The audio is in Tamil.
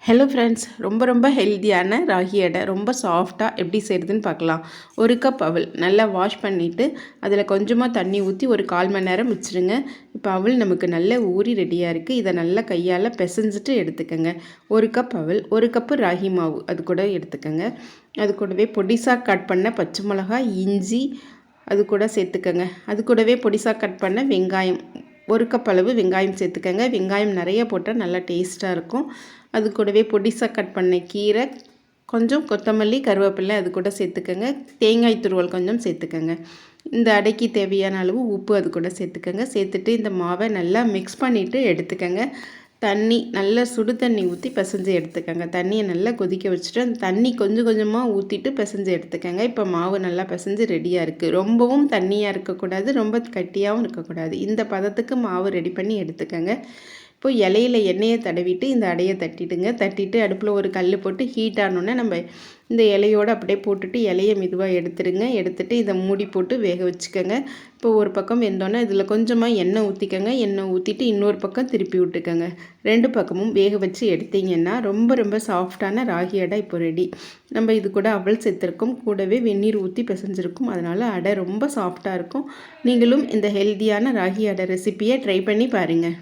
ஹலோ ஃப்ரெண்ட்ஸ், ரொம்ப ஹெல்த்தியான ராகி அடை ரொம்ப சாஃப்டாக எப்படி செய்கிறதுன்னு பார்க்கலாம். ஒரு கப் அவல் நல்லா வாஷ் பண்ணிவிட்டு அதில் கொஞ்சமாக தண்ணி ஊற்றி ஒரு 1/4 மணி நேரம் வச்சுருங்க. இப்போ அவல் நமக்கு நல்ல ஊறி ரெடியாக இருக்குது. இதை நல்லா கையால் பிசைஞ்சிட்டு எடுத்துக்கோங்க. ஒரு கப் அவல், ஒரு கப்பு ராகி மாவு அது கூட எடுத்துக்கோங்க. அது கூடவே பொடிசாக கட் பண்ண பச்சை மிளகாய், இஞ்சி அது கூட சேர்த்துக்கோங்க. அது கூடவே பொடிசாக கட் பண்ண வெங்காயம், ஒரு கப் அளவு வெங்காயம் சேர்த்துக்கோங்க. வெங்காயம் நிறைய போட்டால் நல்லா டேஸ்ட்டாக இருக்கும். அது கூடவே பொடிசாக கட் பண்ண கீரை, கொஞ்சம் கொத்தமல்லி, கருவேப்பிலை அது கூட சேர்த்துக்கோங்க. தேங்காய் துருவல் கொஞ்சம் சேர்த்துக்கோங்க. இந்த அடைக்கு தேவையான அளவு உப்பு அது கூட சேர்த்துக்கோங்க. சேர்த்துட்டு இந்த மாவை நல்லா மிக்ஸ் பண்ணிவிட்டு எடுத்துக்கோங்க. தண்ணி நல்ல சுடு தண்ணி ஊற்றி பிசைஞ்சு எடுத்துக்கோங்க. தண்ணியை நல்லா கொதிக்க வச்சுட்டு அந்த தண்ணி கொஞ்சம் கொஞ்சமாக ஊற்றிட்டு பிசைஞ்சு எடுத்துக்கோங்க. இப்போ மாவு நல்லா பிசைஞ்சு ரெடியாக இருக்குது. ரொம்பவும் தண்ணியாக இருக்கக்கூடாது, ரொம்ப கட்டியாகவும் இருக்கக்கூடாது. இந்த பதத்துக்கு மாவு ரெடி பண்ணி எடுத்துக்கோங்க. இப்போ இலையில எண்ணெயை தடவிட்டு இந்த அடையை தட்டிட்டு அடுப்பில் ஒரு கல் போட்டு ஹீட் ஆனோடனே நம்ம இந்த இலையோடு அப்படியே போட்டுட்டு இலையை மெதுவாக எடுத்துட்டு இதை மூடி போட்டு வேக வச்சுக்கோங்க. இப்போ ஒரு பக்கம் வெந்தோன்னே இதில் கொஞ்சமாக எண்ணெய் ஊற்றிக்கோங்க. எண்ணெய் ஊற்றிட்டு இன்னொரு பக்கம் திருப்பி விட்டுக்கோங்க. 2 பக்கமும் வேக வச்சு எடுத்திங்கன்னா ரொம்ப சாஃப்டான ராகி அடை இப்போ ரெடி. நம்ம இது கூட அவல் சேர்த்துருக்கோம், கூடவே வெந்நீர் ஊற்றி பிசைஞ்சிருக்கும். அதனால் அடை ரொம்ப சாஃப்டாக இருக்கும். நீங்களும் இந்த ஹெல்த்தியான ராகி அடை ரெசிப்பியை ட்ரை பண்ணி பாருங்கள்.